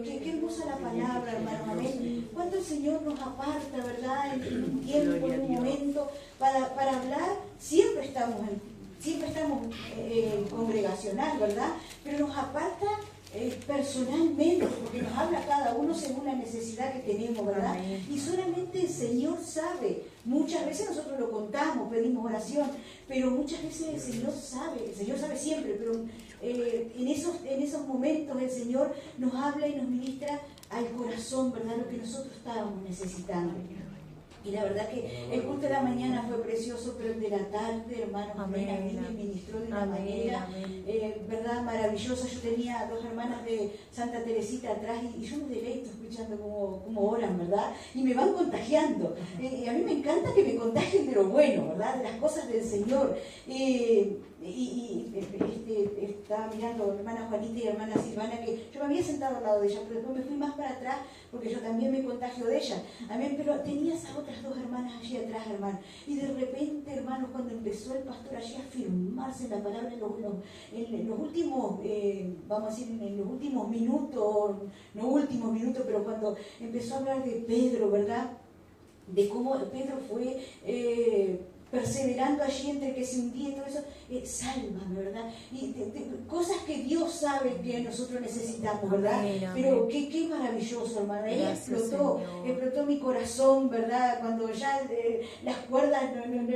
qué hermosa la palabra, hermano, amén. Cuánto el Señor nos aparta, ¿verdad? En un tiempo, en un momento, para hablar. Siempre estamos congregacional, ¿verdad? Pero nos aparta personalmente, porque nos habla cada uno según la necesidad que tenemos, ¿verdad? Amén. Y solamente el Señor sabe. Muchas veces nosotros lo contamos, pedimos oración, pero muchas veces el Señor sabe siempre, pero en esos momentos el Señor nos habla y nos ministra al corazón, ¿verdad? Lo que nosotros estábamos necesitando. Y la verdad que el culto de la mañana fue precioso, pero el de la tarde, hermanos, amén, a mí me ministró de una manera, verdad, maravillosa. Yo tenía 2 hermanas de Santa Teresita atrás y yo me deleito escuchando cómo oran, ¿verdad? Y me van contagiando. A mí me encanta que me contagien de lo bueno, ¿verdad? De las cosas del Señor. Estaba mirando hermana Juanita y hermana Silvana, que yo me había sentado al lado de ella, pero después me fui más para atrás porque yo también me contagio de ella. Amén, pero tenía esas otras 2 hermanas allí atrás, hermano. Y de repente, hermanos, cuando empezó el pastor allí a afirmarse en la palabra en los últimos, vamos a decir, en los últimos minutos, no últimos minutos, pero cuando empezó a hablar de Pedro, ¿verdad? De cómo Pedro fue perseverando allí entre que se hundía y todo eso, sálvame, ¿verdad? Y cosas que Dios sabe que nosotros necesitamos, ¿verdad? Amén, amén. Pero qué maravilloso, hermano. Ahí explotó mi corazón, ¿verdad? Cuando ya las cuerdas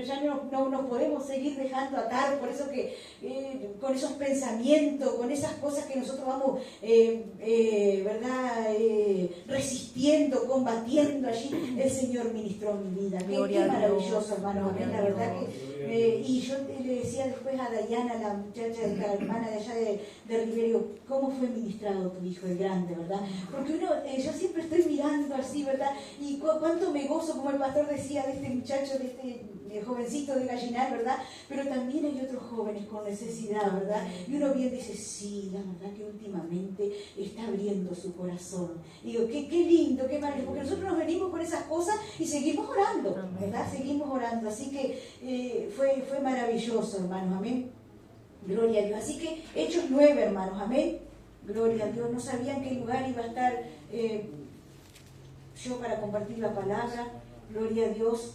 ya no nos podemos seguir dejando atar, por eso que con esos pensamientos, con esas cosas que nosotros vamos, ¿verdad? Resistiendo, combatiendo allí, el Señor ministró mi vida. Qué maravilloso, hermano. Amén. La verdad que, y yo le decía después a Dayana, la muchacha, la hermana de allá de Riberio, ¿cómo fue ministrado tu hijo, el grande, verdad? Porque yo siempre estoy mirando así, ¿verdad? Y cuánto me gozo, como el pastor decía, de este muchacho, de este jovencito de Gallinal, ¿verdad? Pero también hay otros jóvenes con necesidad, ¿verdad? Y uno bien dice, sí, la verdad que últimamente está abriendo su corazón. Y digo, qué lindo, qué maravilloso, porque nosotros nos venimos con esas cosas y seguimos orando, ¿verdad? Seguimos orando, así que fue maravilloso, hermanos, amén. Gloria a Dios. Así que Hechos 9, hermanos, amén. Gloria a Dios. No sabía en qué lugar iba a estar yo para compartir la palabra. Gloria a Dios.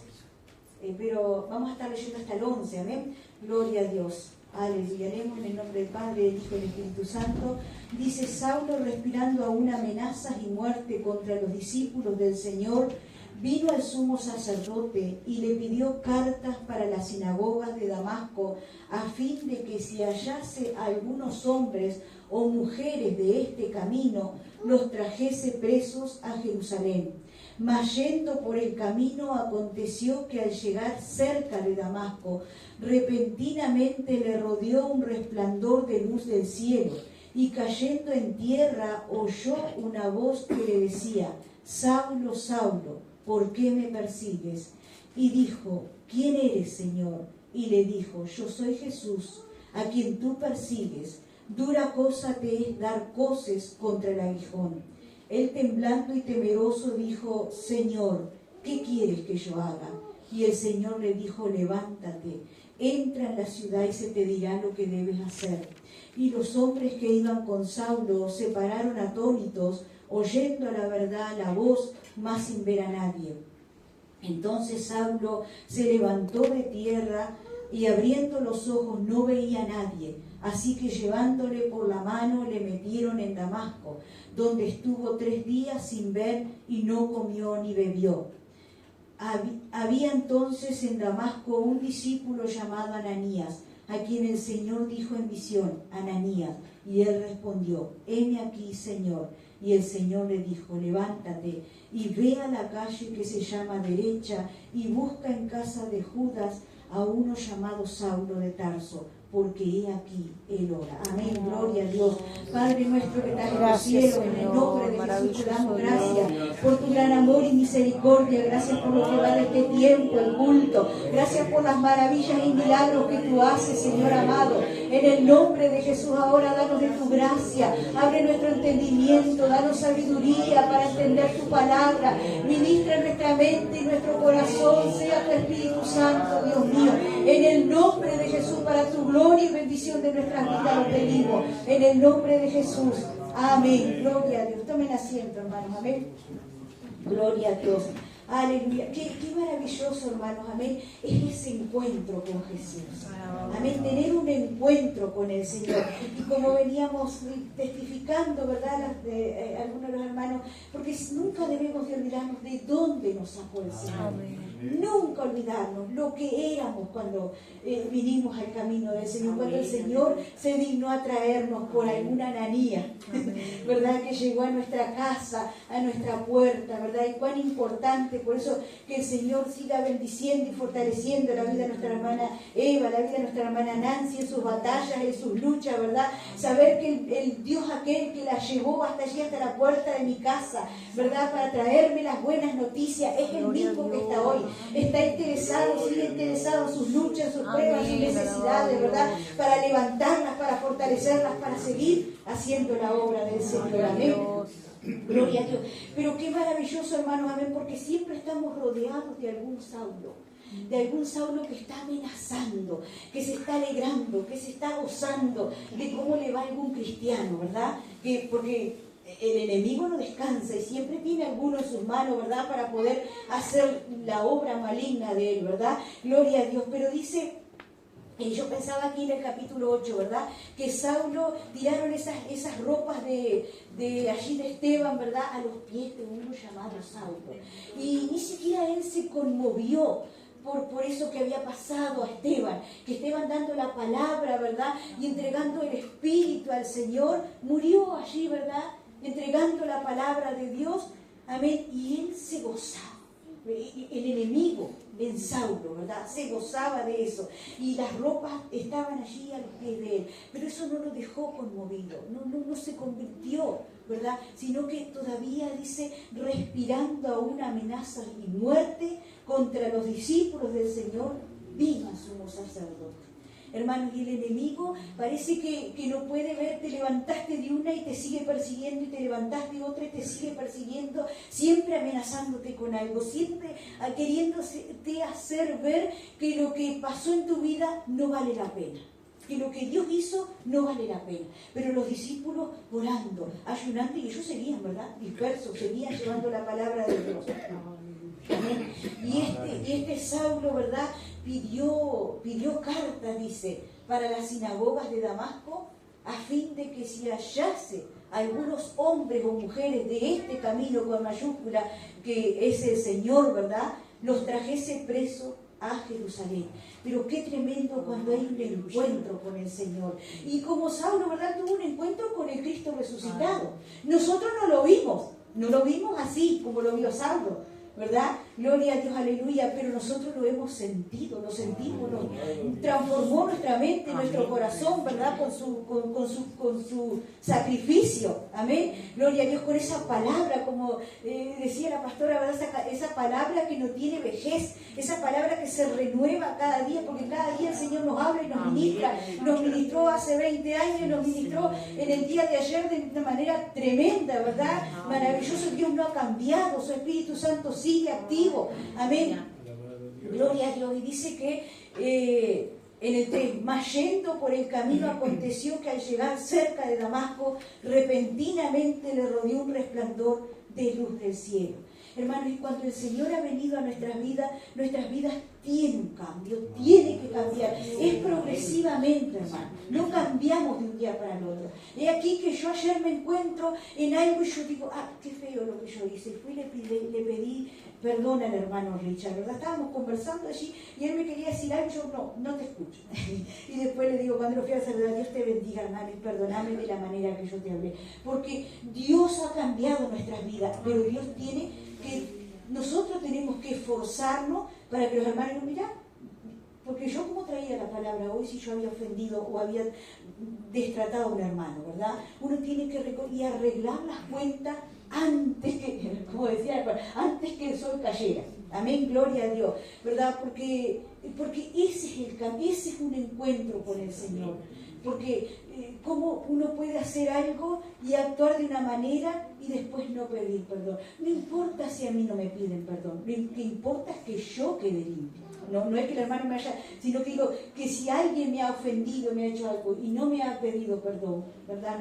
Pero vamos a estar leyendo hasta el 11, amén. Gloria a Dios. Aleluya. Leemos en el nombre del Padre, del Hijo y del Espíritu Santo. Dice: Saulo, respirando aún amenazas y muerte contra los discípulos del Señor, vino al sumo sacerdote y le pidió cartas para las sinagogas de Damasco, a fin de que si hallase a algunos hombres o mujeres de este camino, los trajese presos a Jerusalén. Mas yendo por el camino, aconteció que al llegar cerca de Damasco, repentinamente le rodeó un resplandor de luz del cielo, y cayendo en tierra oyó una voz que le decía: Saulo, Saulo, ¿por qué me persigues? Y dijo: ¿Quién eres, Señor? Y le dijo: Yo soy Jesús, a quien tú persigues. Dura cosa te es dar coces contra el aguijón. Él, temblando y temeroso, dijo: Señor, ¿qué quieres que yo haga? Y el Señor le dijo: levántate, entra en la ciudad y se te dirá lo que debes hacer. Y los hombres que iban con Saulo se pararon atónitos, oyendo a la verdad la voz, mas sin ver a nadie. Entonces Saulo se levantó de tierra y abriendo los ojos no veía a nadie. Así que llevándole por la mano le metieron en Damasco, donde estuvo 3 días sin ver y no comió ni bebió. Había entonces en Damasco un discípulo llamado Ananías, a quien el Señor dijo en visión: Ananías. Y él respondió: heme aquí, Señor. Y el Señor le dijo: levántate y ve a la calle que se llama Derecha y busca en casa de Judas a uno llamado Saulo de Tarso, porque he aquí, él ora. Amén, gloria a Dios. Padre nuestro que estás en los cielos, en el nombre de Jesús te damos gracias por tu gran amor y misericordia. Gracias por lo que va de este tiempo, el culto. Gracias por las maravillas y milagros que tú haces, Señor amado. En el nombre de Jesús, ahora danos de tu gracia. Abre nuestro entendimiento, danos sabiduría para entender tu palabra. Ministra en nuestra mente y nuestro corazón. Sea tu Espíritu Santo, Dios mío. En el nombre de Jesús, para tu gloria y bendición de nuestras vidas lo pedimos. En el nombre de Jesús. Amén. Gloria a Dios. Tomen asiento, hermanos. Amén. Gloria a Dios. Aleluya. Qué maravilloso, hermanos. Amén. Es ese encuentro con Jesús. Amén. Tener un encuentro con el Señor. Y como veníamos testificando, ¿verdad? Algunos de los hermanos, porque nunca debemos de olvidarnos de dónde nos sacó el Señor. Nunca olvidarnos lo que éramos cuando vinimos al camino del Señor. Cuando el Señor se dignó a traernos por alguna ananía, ¿verdad? Que llegó a nuestra casa, a nuestra puerta, ¿verdad? Y cuán importante, por eso que el Señor siga bendiciendo y fortaleciendo la vida de nuestra hermana Eva, la vida de nuestra hermana Nancy, en sus batallas, en sus luchas, ¿verdad? Saber que el Dios aquel que la llevó hasta allí, hasta la puerta de mi casa, ¿verdad? Para traerme las buenas noticias, es el mismo que está hoy. Está interesado, sigue interesado en sus luchas, en sus pruebas, sus necesidades, ¿verdad? Para levantarlas, para fortalecerlas, para seguir haciendo la obra del Señor. Amén. Gloria a Dios. Pero qué maravilloso, hermanos, amén, porque siempre estamos rodeados de algún Saulo que está amenazando, que se está alegrando, que se está gozando de cómo le va a algún cristiano, ¿verdad? Porque el enemigo no descansa y siempre tiene alguno en sus manos, ¿verdad? Para poder hacer la obra maligna de él, ¿verdad? Gloria a Dios. Pero dice, yo pensaba aquí en el capítulo 8, ¿verdad? Que Saulo tiraron esas ropas de allí de Esteban, ¿verdad? A los pies de uno llamado Saulo. Y ni siquiera él se conmovió por eso que había pasado a Esteban, que Esteban dando la palabra, ¿verdad? Y entregando el Espíritu al Señor, murió allí, ¿verdad? Entregando la palabra de Dios, amén, y él se gozaba. El enemigo en Saulo, ¿verdad? Se gozaba de eso. Y las ropas estaban allí a los pies de él. Pero eso no lo dejó conmovido, no se convirtió, ¿verdad? Sino que todavía dice, respirando aún amenazas y muerte contra los discípulos del Señor, viva sumo sacerdote. Hermanos, y el enemigo parece que no puede ver, te levantaste de una y te sigue persiguiendo, y te levantaste de otra y te sigue persiguiendo, siempre amenazándote con algo, siempre queriéndote hacer ver que lo que pasó en tu vida no vale la pena, que lo que Dios hizo no vale la pena. Pero los discípulos orando, ayunando, y ellos seguían, ¿verdad? Dispersos, seguían llevando la palabra de Dios. Amén. Y este Saulo, ¿verdad? Pidió cartas, dice, para las sinagogas de Damasco, a fin de que si hallase algunos hombres o mujeres de este camino con mayúscula, que es el Señor, ¿verdad?, los trajese preso a Jerusalén. Pero qué tremendo cuando hay un encuentro con el Señor. Y como Saulo, ¿verdad?, tuvo un encuentro con el Cristo resucitado. Nosotros no lo vimos así como lo vio Saulo, ¿verdad? Gloria a Dios, aleluya, pero nosotros lo hemos sentido, lo sentimos, nos transformó nuestra mente, nuestro corazón, ¿verdad? Con su sacrificio, amén. Gloria a Dios, con esa palabra, como decía la pastora, ¿verdad? Esa palabra que no tiene vejez, esa palabra que se renueva cada día, porque cada día el Señor nos habla y nos ministra. Nos ministró hace 20 años y nos ministró en el día de ayer de una manera tremenda, ¿verdad? Maravilloso. Dios no ha cambiado, su Espíritu Santo sigue activo, amén. Gloria a Dios. Y dice que en el 3, mas yendo por el camino aconteció que al llegar cerca de Damasco, repentinamente le rodeó un resplandor de luz del cielo. Hermanos, y cuando el Señor ha venido a nuestras vidas tienen un cambio, tiene que cambiar. Es progresivamente, hermano. No cambiamos de un día para el otro. He aquí que yo ayer me encuentro en algo y yo digo, qué feo lo que yo hice. Fui y le pedí perdón al hermano Richard, ¿verdad? Estábamos conversando allí y él me quería decir algo y yo no te escucho. Y después le digo, cuando lo fui a saludar, Dios te bendiga, hermano, y perdóname de la manera que yo te hablé. Porque Dios ha cambiado nuestras vidas, pero Dios tiene que... Nosotros tenemos que esforzarnos para que los hermanos nos miren, porque yo como traía la palabra hoy si yo había ofendido o había destratado a un hermano, ¿verdad? Uno tiene que arreglar las cuentas antes que, como decía, antes que el sol cayera. Amén, gloria a Dios, ¿verdad? Porque ese es un encuentro con el Señor. Porque cómo uno puede hacer algo y actuar de una manera y después no pedir perdón. No importa si a mí no me piden perdón, lo que importa es que yo quede limpio. No es que el hermano me haya, sino que digo que si alguien me ha ofendido, me ha hecho algo y no me ha pedido perdón, ¿verdad?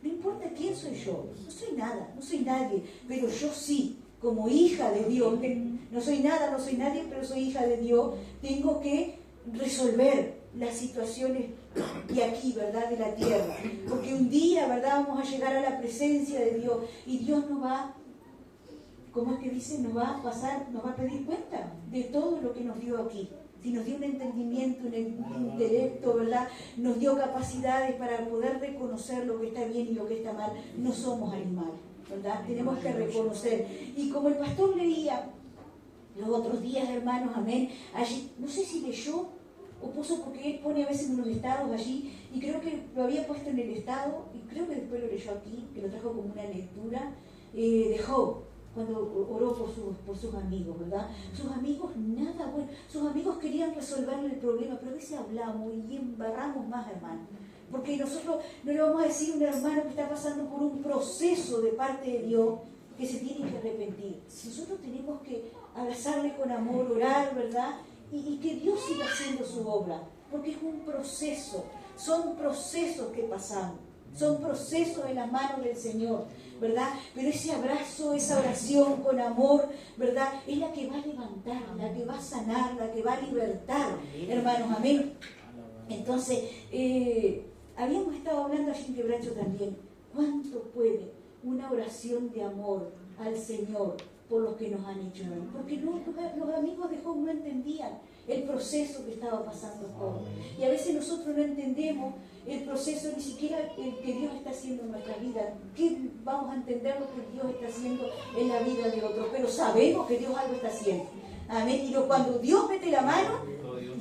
No importa quién soy yo, no soy nada, no soy nadie, pero yo sí, como hija de Dios, no soy nada, no soy nadie, pero soy hija de Dios, tengo que resolver las situaciones de aquí, ¿verdad? De la tierra. Porque un día, ¿verdad? Vamos a llegar a la presencia de Dios y Dios nos va, ¿cómo es que dice? Nos va a pasar, nos va a pedir cuenta de todo lo que nos dio aquí. Si nos dio un entendimiento, un intelecto, ¿verdad? Nos dio capacidades para poder reconocer lo que está bien y lo que está mal. No somos animales, ¿verdad? Tenemos que reconocer. Y como el pastor leía los otros días, hermanos, amén, allí, no sé si leyó o puso, porque él pone a veces unos estados allí, y creo que lo había puesto en el estado, y creo que después lo leyó aquí, que lo trajo como una lectura, de Job, cuando oró por sus amigos, ¿verdad? Sus amigos, nada bueno, sus amigos querían resolverle el problema, pero a veces hablamos y embarramos más, hermano. Porque nosotros no le vamos a decir a un hermano que está pasando por un proceso de parte de Dios, que se tiene que arrepentir. Nosotros tenemos que abrazarle con amor, orar, ¿verdad? Y que Dios siga haciendo su obra, porque es un proceso, son procesos que pasamos, son procesos en las manos del Señor, ¿verdad? Pero ese abrazo, esa oración con amor, ¿verdad? Es la que va a levantar, la que va a sanar, la que va a libertar, hermanos, amén. Entonces, habíamos estado hablando allí en Quebracho también, ¿cuánto puede una oración de amor al Señor por los que nos han hecho daño? Porque los amigos de Job no entendían el proceso que estaba pasando Job. Y a veces nosotros no entendemos el proceso, ni siquiera el que Dios está haciendo en nuestra vida. ¿Qué vamos a entender lo que Dios está haciendo en la vida de otros? Pero sabemos que Dios algo está haciendo. Amén. Y cuando Dios mete la mano,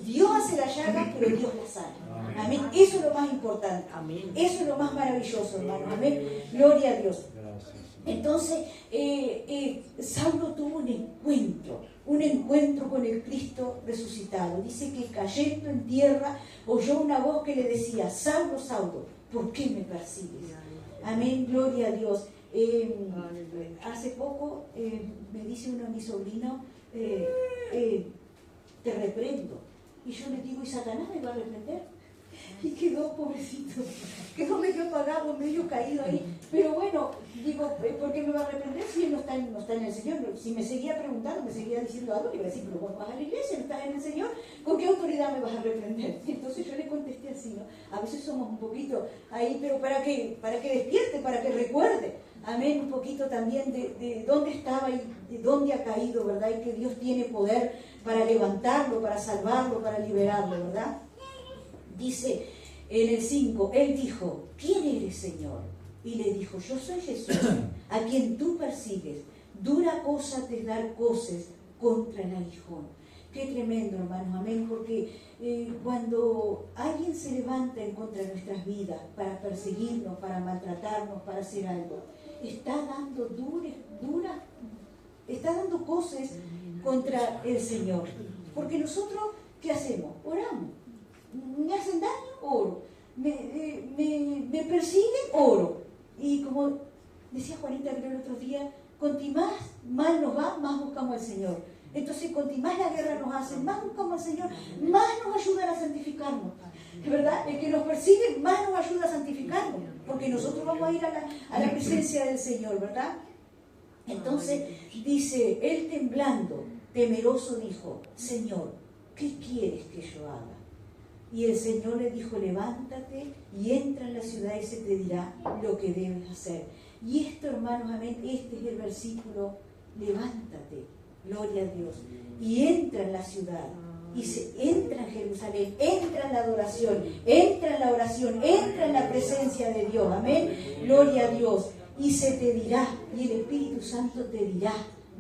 Dios hace la llaga, pero Dios la sana. Amén. Eso es lo más importante. Eso es lo más maravilloso, hermano. Amén. Gloria a Dios. Entonces, Saulo tuvo un encuentro con el Cristo resucitado. Dice que cayendo en tierra oyó una voz que le decía: Saulo, Saulo, ¿por qué me persigues? Amén, gloria a Dios. Hace poco me dice uno de mis sobrinos, te reprendo. Y yo le digo, ¿y Satanás me va a reprender? Y quedó, pobrecito, quedó medio apagado, medio caído ahí. Pero bueno, digo, ¿por qué me va a reprender si él no está en el Señor? Si me seguía preguntando, me seguía diciendo algo, le iba a decir, pero vos vas a la iglesia, no estás en el Señor, ¿con qué autoridad me vas a reprender? Entonces yo le contesté así, ¿no? A veces somos un poquito ahí, pero para que despierte, para que recuerde, amén, un poquito también de dónde estaba y de dónde ha caído, ¿verdad? Y que Dios tiene poder para levantarlo, para salvarlo, para liberarlo, ¿verdad? Dice en el 5, él dijo, ¿quién eres, Señor? Y le dijo, yo soy Jesús, a quien tú persigues. Dura cosa te es dar coces contra el aguijón. Qué tremendo, hermanos, amén, porque cuando alguien se levanta en contra de nuestras vidas para perseguirnos, para maltratarnos, para hacer algo, está dando está dando coces contra el Señor. Porque nosotros, ¿qué hacemos? Oramos. Me hacen daño, oro. Me persiguen, oro. Y como decía Juanita el otro día, cuanto más mal nos va, más buscamos al Señor. Entonces, cuanto más la guerra nos hacen, más buscamos al Señor, más nos ayudan a santificarnos. ¿Verdad? El que nos persigue, más nos ayuda a santificarnos. Porque nosotros vamos a ir a la presencia del Señor, ¿verdad? Entonces, dice, él temblando, temeroso, dijo, Señor, ¿qué quieres que yo haga? Y el Señor le dijo, levántate y entra en la ciudad y se te dirá lo que debes hacer. Y esto, hermanos, amén, este es el versículo, levántate, gloria a Dios, y entra en la ciudad, y entra en Jerusalén, entra en la adoración, entra en la oración, entra en la presencia de Dios, amén, gloria a Dios, y se te dirá, y el Espíritu Santo te dirá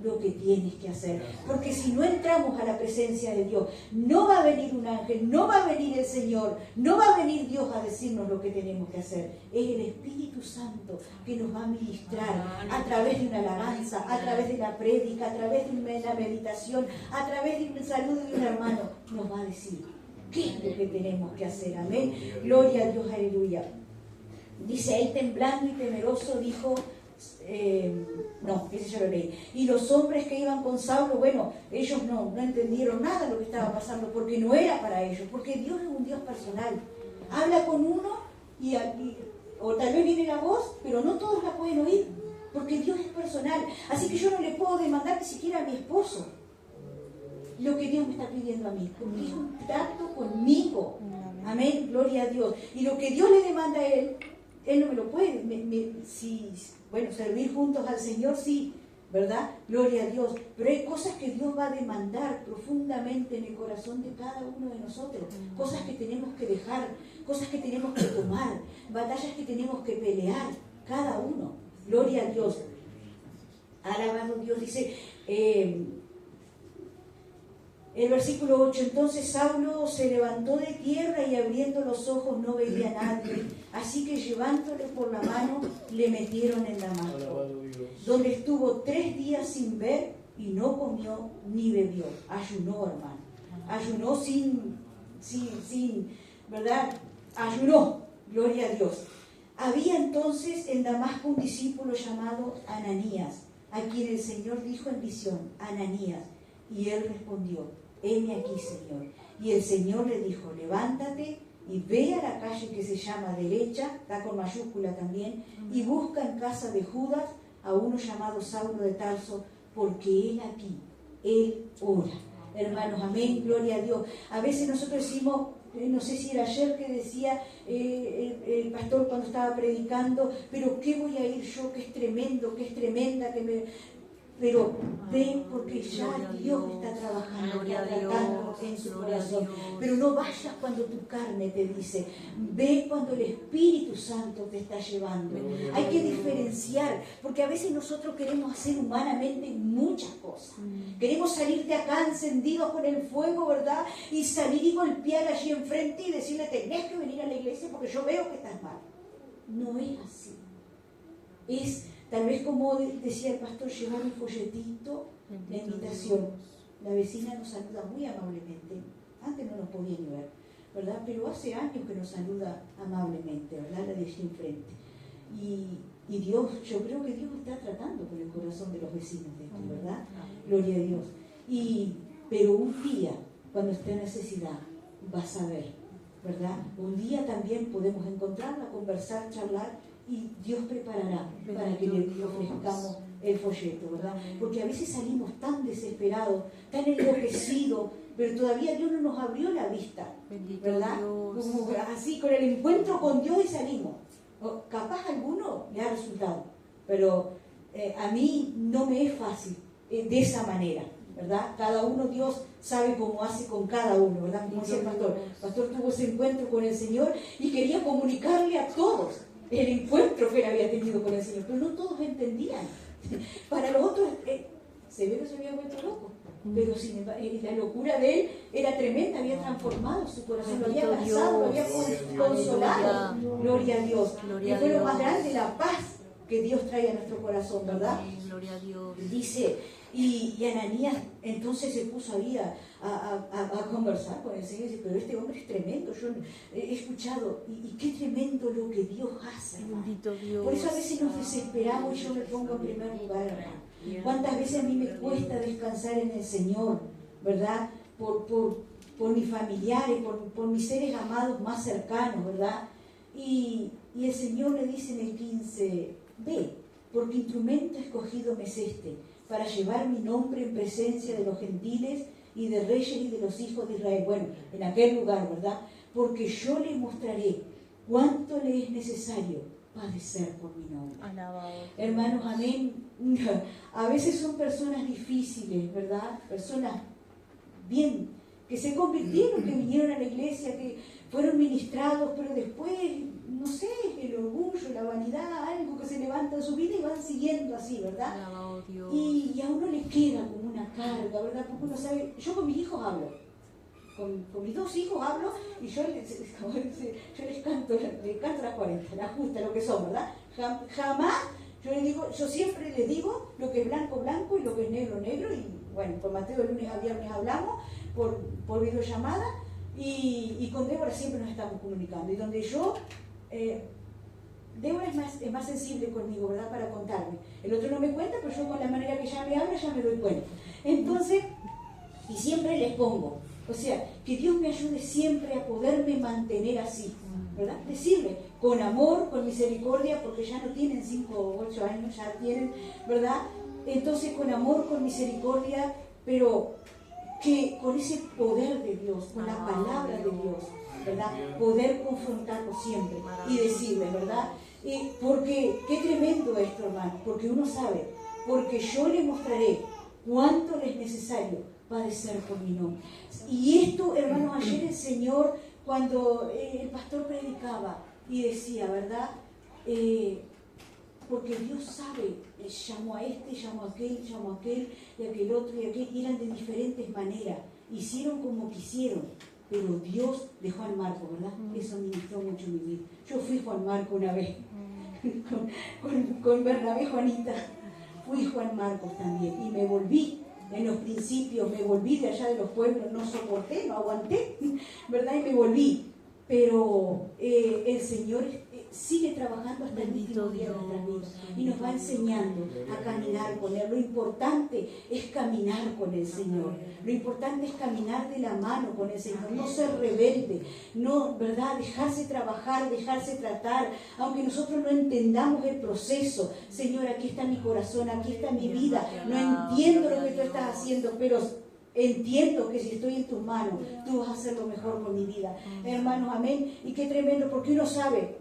lo que tienes que hacer, porque si no entramos a la presencia de Dios, no va a venir un ángel, no va a venir el Señor, no va a venir Dios a decirnos lo que tenemos que hacer. Es el Espíritu Santo que nos va a ministrar a través de una alabanza, a través de la prédica, a través de la meditación, a través de un saludo de un hermano, nos va a decir ¿Qué es lo que tenemos que hacer? Amén. Gloria a Dios, aleluya. Dice, él temblando y temeroso dijo, no, ese ya lo leí. Y los hombres que iban con Saulo, bueno, ellos no entendieron nada de lo que estaba pasando, porque no era para ellos, porque Dios es un Dios personal. Habla con uno o tal vez viene la voz, pero no todos la pueden oír, porque Dios es personal. Así que yo no le puedo demandar ni siquiera a mi esposo lo que Dios me está pidiendo a mí, porque es un trato conmigo. Amén, gloria a Dios. Y lo que Dios le demanda a él no me lo puede. Bueno, servir juntos al Señor, sí, ¿verdad? Gloria a Dios. Pero hay cosas que Dios va a demandar profundamente en el corazón de cada uno de nosotros. Cosas que tenemos que dejar, cosas que tenemos que tomar, batallas que tenemos que pelear, cada uno. Gloria a Dios. Alabado Dios, dice... el versículo 8, entonces Saulo se levantó de tierra y abriendo los ojos no veía a nadie, así que llevándole por la mano le metieron en Damasco, donde estuvo 3 días sin ver y no comió ni bebió. Ayunó, hermano, ayunó sin, ¿verdad? Ayunó, gloria a Dios. Había entonces en Damasco un discípulo llamado Ananías, a quien el Señor dijo en visión, Ananías, y él respondió, heme aquí, Señor. Y el Señor le dijo, levántate y ve a la calle que se llama derecha, está con mayúscula también, y busca en casa de Judas a uno llamado Saulo de Tarso, porque él aquí, él ora. Hermanos, amén, gloria a Dios. A veces nosotros decimos, no sé si era ayer que decía el pastor cuando estaba predicando, pero ¿qué voy a ir yo? Que es tremendo, que es tremenda, que me... Pero ven, porque ya Dios está trabajando, está tratando en su corazón. Pero no vayas cuando tu carne te dice, ve cuando el Espíritu Santo te está llevando. Hay que diferenciar, porque a veces nosotros queremos hacer humanamente muchas cosas. Queremos salir de acá encendidos con el fuego, ¿verdad? Y salir y golpear allí enfrente y decirle, tenés que venir a la iglesia porque yo veo que estás mal. No es así. Es... Tal vez como decía el pastor, llevar un folletito de invitación. La vecina nos saluda muy amablemente. Antes no nos podía ni ver, ¿verdad? Pero hace años que nos saluda amablemente, ¿verdad? La de allí enfrente. Y Dios, yo creo que Dios está tratando con el corazón de los vecinos de esto, ¿verdad? Gloria a Dios. Pero un día, cuando esté en necesidad, vas a ver, ¿verdad? Un día también podemos encontrarla, conversar, charlar, y Dios preparará para que le ofrezcamos el folleto, ¿verdad? Porque a veces salimos tan desesperados, tan enloquecidos, pero todavía Dios no nos abrió la vista, ¿verdad? Como así, con el encuentro con Dios y salimos. Capaz a alguno le ha resultado, pero a mí no me es fácil de esa manera, ¿verdad? Cada uno, Dios sabe cómo hace con cada uno, ¿verdad? Como decía el pastor. El pastor tuvo ese encuentro con el Señor y quería comunicarle a todos el encuentro que él había tenido con el Señor, pero no todos entendían. Para los otros, Severo se había vuelto loco, pero sin embargo, la locura de él era tremenda, había transformado su corazón, lo había abrazado, lo había consolado. Gloria a Dios. Y fue lo más grande, la paz que Dios trae a nuestro corazón, ¿verdad? Gloria a Dios. Dice, y Ananías entonces se puso ahí a conversar con el Señor y dice, pero este hombre es tremendo, yo he escuchado, y qué tremendo lo que Dios hace. Bendito Dios. Por eso a veces nos desesperamos y yo me pongo en primer lugar, hermano. Cuántas veces a mí me cuesta descansar en el Señor, ¿verdad? Por mis familiares, por mis seres amados más cercanos, ¿verdad? Y el Señor le dice en el 15, ve, porque instrumento escogido me es este, para llevar mi nombre en presencia de los gentiles y de reyes y de los hijos de Israel. Bueno, en aquel lugar, ¿verdad? Porque yo le mostraré cuánto le es necesario padecer por mi nombre. Alabado. Hermanos, amén. A veces son personas difíciles, ¿verdad? Personas bien, que se convirtieron, que vinieron a la iglesia, que fueron ministrados, pero después, no sé, el orgullo, la vanidad, algo que se levanta en su vida y van siguiendo así, ¿verdad? Alabado Dios. Y a uno le queda como una carga, ¿verdad? Porque uno sabe, yo con mis hijos hablo, con mis 2 hijos hablo y yo les canto las 40, las justas, lo que son, ¿verdad? Jamás, yo siempre les digo lo que es blanco, blanco y lo que es negro, negro, y bueno, por Mateo de lunes a viernes hablamos, por videollamada, y con Débora siempre nos estamos comunicando. Y donde yo, Débora es más sensible conmigo, ¿verdad? Para contarme. El otro no me cuenta, pero yo con la manera que ella me habla ya me doy cuenta. Entonces, y siempre les pongo, o sea, que Dios me ayude siempre a poderme mantener así, ¿verdad? Decirle, con amor, con misericordia, porque ya no tienen 5 o 8 años, ya tienen, ¿verdad? Entonces, con amor, con misericordia, pero que con ese poder de Dios, con la palabra de Dios, ¿verdad? Poder confrontarlo siempre y decirle, ¿verdad? Porque, qué tremendo esto, hermano, porque uno sabe, porque yo le mostraré cuánto le es necesario padecer por mi nombre. Y esto, hermanos, ayer el Señor, cuando el pastor predicaba y decía, ¿verdad? Porque Dios sabe, llamó a este, llamó a aquel, y aquel otro, y aquel, y eran de diferentes maneras, hicieron como quisieron, pero Dios de Juan Marco, ¿verdad? Eso ministró mucho en mi vida. Yo fui Juan Marco una vez, con Bernabé Juanita, fui Juan Marcos también, y me volví. En los principios me volví de allá de los pueblos, no soporté, no aguanté, ¿verdad? Y me volví. Pero el Señor sigue trabajando hasta el último día de nuestras vidas y nos va enseñando a caminar con Él. Lo importante es caminar con el Señor. Lo importante es caminar de la mano con el Señor, no ser rebelde, no, ¿verdad? Dejarse trabajar, dejarse tratar, aunque nosotros no entendamos el proceso. Señor, aquí está mi corazón, aquí está mi vida, no entiendo lo que tú estás haciendo, pero entiendo que si estoy en tus manos, tú vas a hacer lo mejor con mi vida. Hermanos, amén. Y qué tremendo, porque uno sabe.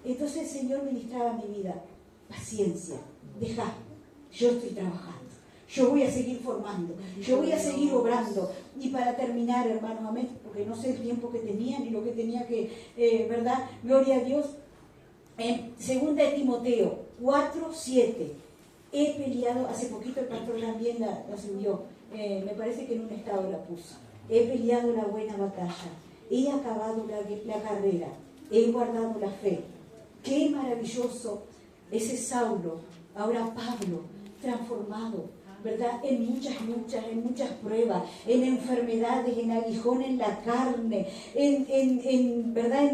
Entonces el Señor ministraba mi vida. Paciencia, deja, yo estoy trabajando. Yo voy a seguir formando, yo voy a seguir obrando. Y para terminar, hermanos, amén, porque no sé el tiempo que tenía ni lo que tenía que, ¿verdad? Gloria a Dios. En 2 de Timoteo 4:7, he peleado, hace poquito el pastor también la subió, me parece que en un estado la puso. He peleado la buena batalla, he acabado la carrera, he guardado la fe. Qué maravilloso ese Saulo, ahora Pablo, transformado, ¿verdad? En muchas luchas, en muchas pruebas, en enfermedades, en aguijones en la carne, ¿verdad?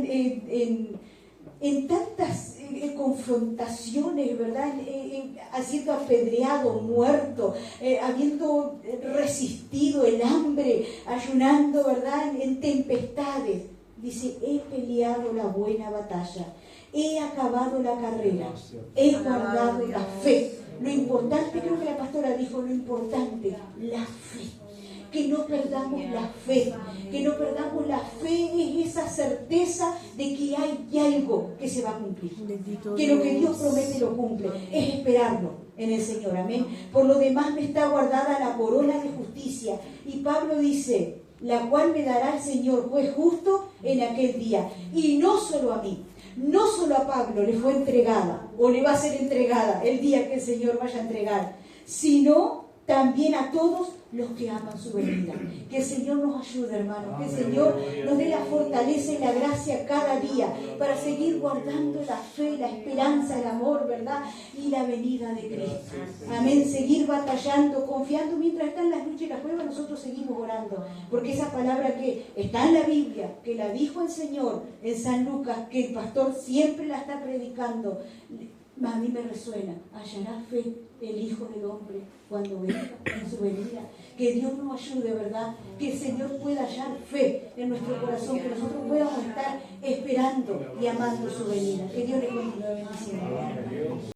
En tantas confrontaciones, ¿verdad? Siendo apedreado, muerto, habiendo resistido el hambre, ayunando, ¿verdad? En tempestades. Dice, he peleado la buena batalla, he acabado la carrera, he guardado la fe. Lo importante, creo que la pastora dijo, lo importante, la fe. Que no perdamos la fe, que no perdamos la fe es esa certeza de que hay algo que se va a cumplir, que lo que Dios promete lo cumple, es esperarlo en el Señor, amén. Por lo demás me está guardada la corona de justicia, y Pablo dice, la cual me dará el Señor, juez justo, en aquel día. Y no solo a mí, no solo a Pablo le fue entregada, o le va a ser entregada el día que el Señor vaya a entregar, sino también a todos los que aman su venida. Que el Señor nos ayude, hermanos, que el Señor nos dé la fortaleza y la gracia cada día para seguir guardando la fe, la esperanza, el amor, ¿verdad? Y la venida de Cristo. Amén. Seguir batallando, confiando mientras están las luchas y las pruebas, nosotros seguimos orando. Porque esa palabra que está en la Biblia, que la dijo el Señor en San Lucas, que el pastor siempre la está predicando, a mí me resuena. Hallará fe el Hijo del Hombre cuando venga en su venida. Que Dios nos ayude, ¿verdad? Que el Señor pueda hallar fe en nuestro corazón, que nosotros podamos estar esperando y amando su venida. Que Dios le continúe bendiciendo.